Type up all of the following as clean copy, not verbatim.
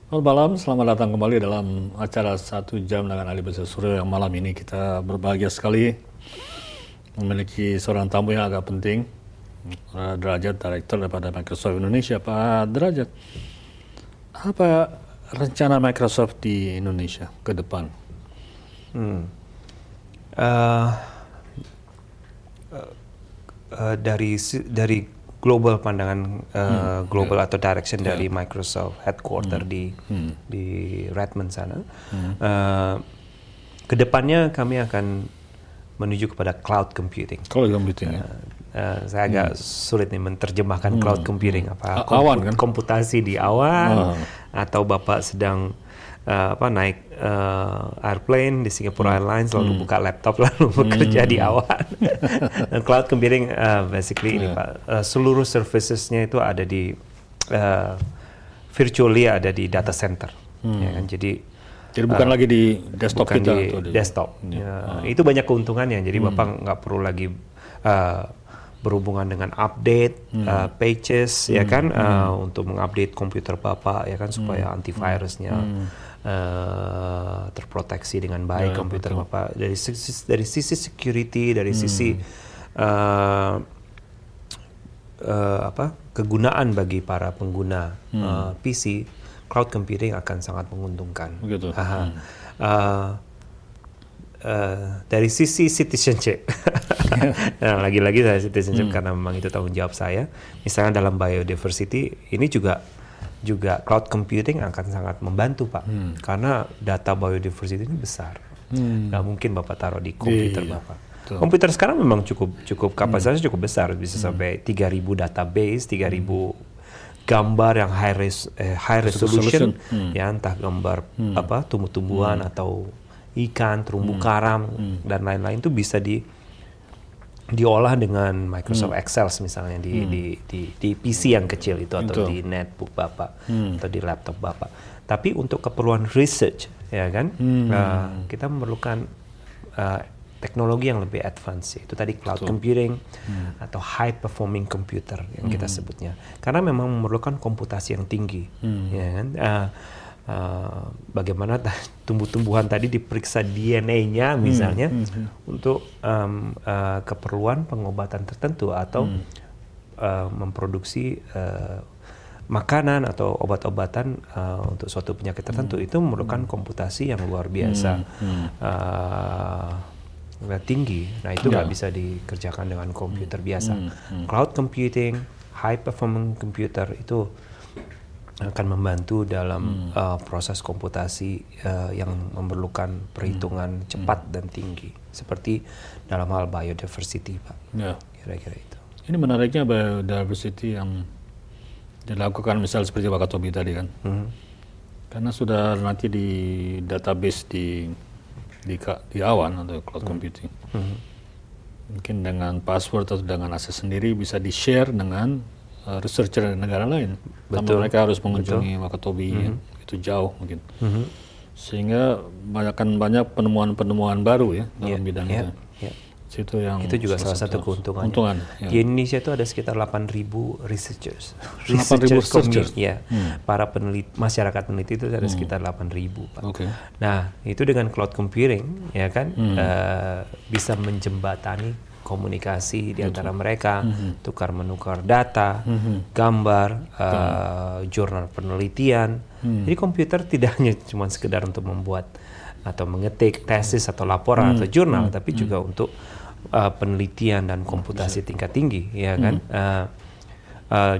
Selamat malam, selamat datang kembali dalam acara 1 jam dengan Ali Basir Suryo yang malam ini kita berbahagia sekali memiliki seorang tamu yang agak penting, Derajat, Direktur daripada Microsoft Indonesia. Pak Derajat, apa rencana Microsoft di Indonesia ke depan? Dari global pandangan global atau direction dari Microsoft headquarter di Redmond sana, kedepannya kami akan menuju kepada cloud computing. Cloud computing, saya agak sulit nih menerjemahkan cloud computing, apa awan kan? Komputasi di awan, atau Bapak sedang naik airplane di Singapore Airlines lalu buka laptop lalu bekerja di awan. Cloud computing basically ini Pak, seluruh servicesnya itu ada di virtually ada di data center, ya kan? Jadi bukan lagi di desktop bukan kita di atau desktop. Itu banyak keuntungannya. Jadi Bapak nggak perlu lagi berhubungan dengan update pages, ya kan, untuk mengupdate komputer Bapak, ya kan, supaya antivirusnya terproteksi dengan baik komputer Bapak. Dari sisi security, dari sisi kegunaan bagi para pengguna PC, cloud computing akan sangat menguntungkan. Begitu. Dari sisi citizenship, nah, lagi-lagi saya citizenship karena memang itu tanggung jawab saya. Misalnya dalam biodiversity, ini juga cloud computing akan sangat membantu Pak, karena data biodiversity ini besar. Nggak mungkin Bapak taruh di komputer Bapak. Komputer sekarang memang cukup kapasitasnya cukup besar, bisa sampai 3.000 database, 3.000 gambar yang high resolution, ya, entah gambar tumbuh-tumbuhan atau ikan, terumbu karang dan lain-lain, itu bisa diolah dengan Microsoft Excel misalnya di PC yang kecil itu, atau di netbook Bapak atau di laptop Bapak. Tapi untuk keperluan research, ya kan, kita memerlukan teknologi yang lebih advance, itu tadi cloud computing atau high performing computer yang kita sebutnya, karena memang memerlukan komputasi yang tinggi, ya kan. Bagaimana tumbuh-tumbuhan tadi diperiksa DNA-nya misalnya untuk keperluan pengobatan tertentu atau memproduksi makanan atau obat-obatan untuk suatu penyakit tertentu, itu memerlukan komputasi yang luar biasa tinggi. Nah, itu nggak bisa dikerjakan dengan komputer biasa. Cloud computing, high performance computer itu akan membantu dalam proses komputasi yang memerlukan perhitungan cepat dan tinggi, seperti dalam hal biodiversity, Pak. Kira-kira itu. Ini menariknya biodiversity yang dilakukan misal seperti Pak Tobi tadi kan, karena sudah nanti di database di awan atau cloud computing, mungkin dengan password atau dengan akses sendiri bisa di-share dengan researcher dari negara lain. Betul. Mereka harus mengunjungi Wakatobi, itu jauh mungkin. Sehingga banyak penemuan-penemuan baru ya dalam bidang itu. Itu juga salah satu keuntungan. Di Indonesia itu ada sekitar 8.000 researchers. 8.000 researchers. Ya. Para peneliti, masyarakat peneliti itu ada sekitar 8.000, Pak. Nah, itu dengan cloud computing, ya kan, bisa menjembatani komunikasi di antara mereka, tukar menukar data, gambar, jurnal penelitian. Jadi komputer tidak hanya cuma sekedar untuk membuat atau mengetik tesis atau laporan atau jurnal, tapi juga untuk penelitian dan komputasi tingkat tinggi, ya kan.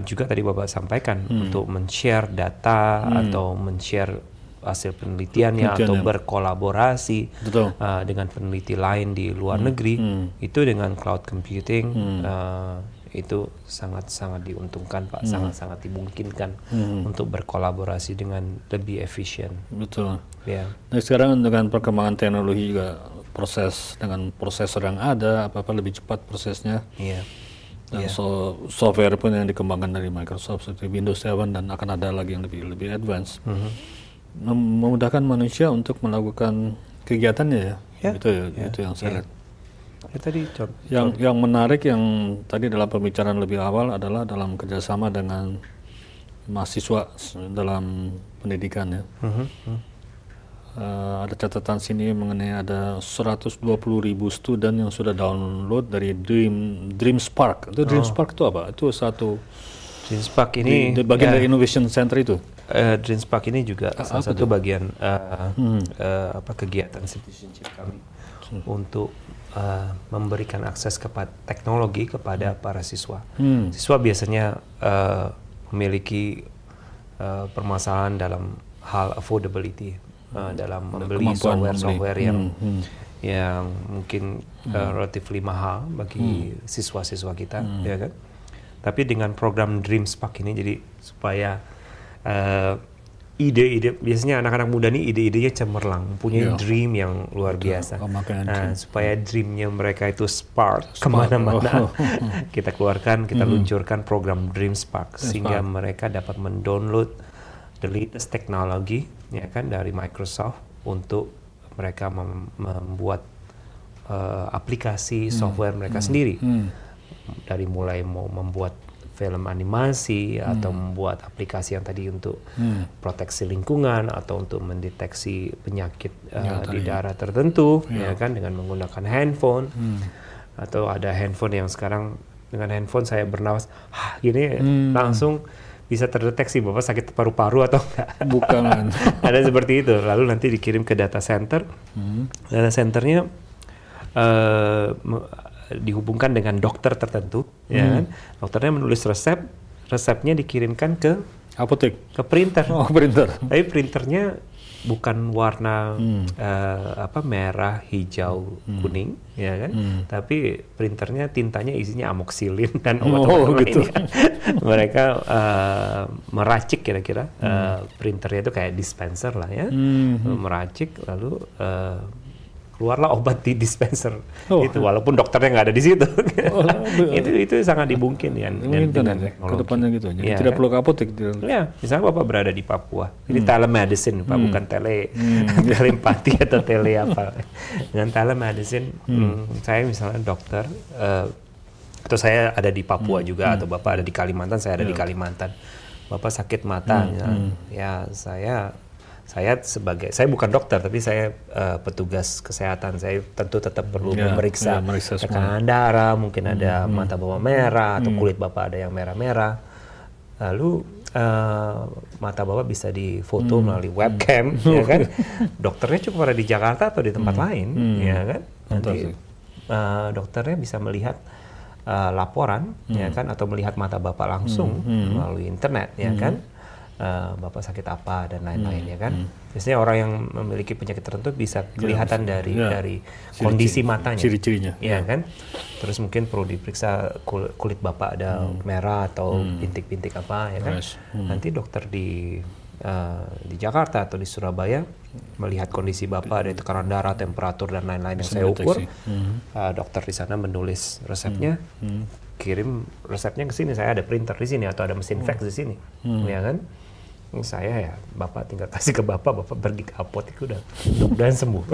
Juga tadi Bapak sampaikan untuk men-share data atau men-share hasil penelitiannya atau berkolaborasi dengan peneliti lain di luar negeri, itu dengan cloud computing itu sangat-sangat diuntungkan, Pak, sangat-sangat dimungkinkan untuk berkolaborasi dengan lebih efisien. Betul. Ya. Nah, sekarang dengan perkembangan teknologi juga dengan prosesor yang ada, apa-apa lebih cepat prosesnya. Iya. Dan software pun yang dikembangkan dari Microsoft seperti Windows 7 dan akan ada lagi yang lebih advance. Memudahkan manusia untuk melakukan kegiatannya ya. Itu yang saya lihat. Yang menarik yang tadi dalam pembicaraan lebih awal adalah dalam kerjasama dengan mahasiswa dalam pendidikan ya. Ada catatan sini mengenai ada 120.000 student yang sudah download dari DreamSpark. Itu DreamSpark itu apa? Itu satu DreamSpark ini di bagian dari Innovation Center itu. DreamSpark ini juga salah satu bagian kegiatan citizenship kami untuk memberikan akses kepada teknologi kepada para siswa. Siswa biasanya memiliki permasalahan dalam hal affordability, dalam membeli software yang mungkin relatif mahal bagi siswa-siswa kita, ya kan? Tapi dengan program DreamSpark ini, jadi supaya ide-ide, biasanya anak-anak muda nih ide-idenya cemerlang, punya dream yang luar biasa. Nah, supaya dreamnya mereka itu spark kemana-mana, kita keluarkan, kita luncurkan program DreamSpark sehingga mereka dapat mendownload the latest teknologi, ya kan, dari Microsoft untuk mereka membuat aplikasi software mereka sendiri. Dari mulai mau membuat film animasi atau membuat aplikasi yang tadi untuk proteksi lingkungan atau untuk mendeteksi penyakit di daerah tertentu, ya kan, dengan menggunakan handphone. Atau ada handphone yang sekarang dengan handphone saya bernapas, gini langsung bisa terdeteksi Bapak sakit paru-paru atau enggak. Bukan. Ada seperti itu. Lalu nanti dikirim ke data center. Data centernya dihubungkan dengan dokter tertentu, ya kan? Dokternya menulis resepnya dikirimkan ke apotek, ke printer. Oh, printer. Tapi printernya bukan warna merah, hijau, kuning, ya kan? Tapi printernya tintanya isinya amoxicillin dan obat-obat lainnya. Mereka meracik kira-kira printernya itu kayak dispenser lah ya, meracik lalu keluarlah obat di dispenser itu, walaupun dokternya nggak ada di situ. Itu sangat dimungkin ya dengan teknologi. Kedepannya gitu, jadi ya, tidak kan? perlu ke apotek. Ya, misalnya Bapak berada di Papua, ini telemedicine, Pak, bukan telepati atau tele apa. Dengan telemedicine, saya misalnya dokter, atau saya ada di Papua juga, atau Bapak ada di Kalimantan, saya ada di Kalimantan. Bapak sakit mata, ya saya bukan dokter, tapi saya petugas kesehatan. Saya tentu tetap perlu memeriksa tekanan darah, mungkin ada mata Bapak merah atau kulit Bapak ada yang merah-merah. Lalu mata Bapak bisa difoto melalui webcam, ya kan? Dokternya cukup ada di Jakarta atau di tempat lain, ya kan? Nanti dokternya bisa melihat laporan, ya kan? Atau melihat mata Bapak langsung melalui internet, ya kan? Bapak sakit apa dan lain-lain, ya kan? Biasanya orang yang memiliki penyakit tertentu bisa kelihatan dari kondisi matanya, ciri-cirinya, ya kan? Terus mungkin perlu diperiksa kulit Bapak ada merah atau bintik-bintik apa, ya kan? Nanti dokter di Jakarta atau di Surabaya melihat kondisi Bapak, ada tekanan darah, temperatur dan lain-lain yang saya ukur. Dokter di sana menulis resepnya, kirim resepnya ke sini. Saya ada printer di sini atau ada mesin fax di sini, ya kan? Saya Bapak tinggal kasih ke Bapak pergi ke apotek, udah mudah-mudahan sembuh.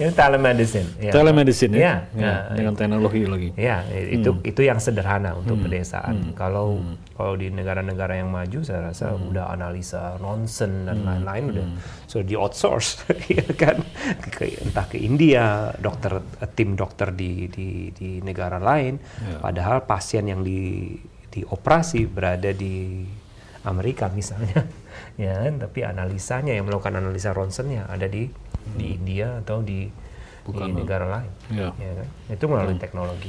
Ini telemedicine. Ya. Telemedicine ya. Dengan teknologi lagi. Ya, itu yang sederhana untuk pedesaan. Kalau di negara-negara yang maju, saya rasa udah analisa ronsen dan lain-lain sudah di outsource, ya kan? Entah ke India, tim dokter di negara lain. Padahal pasien yang dioperasi berada di Amerika misalnya, ya kan? Tapi analisanya, yang melakukan analisa ronsennya ada di India atau di negara lain, ya kan? Itu melalui teknologi.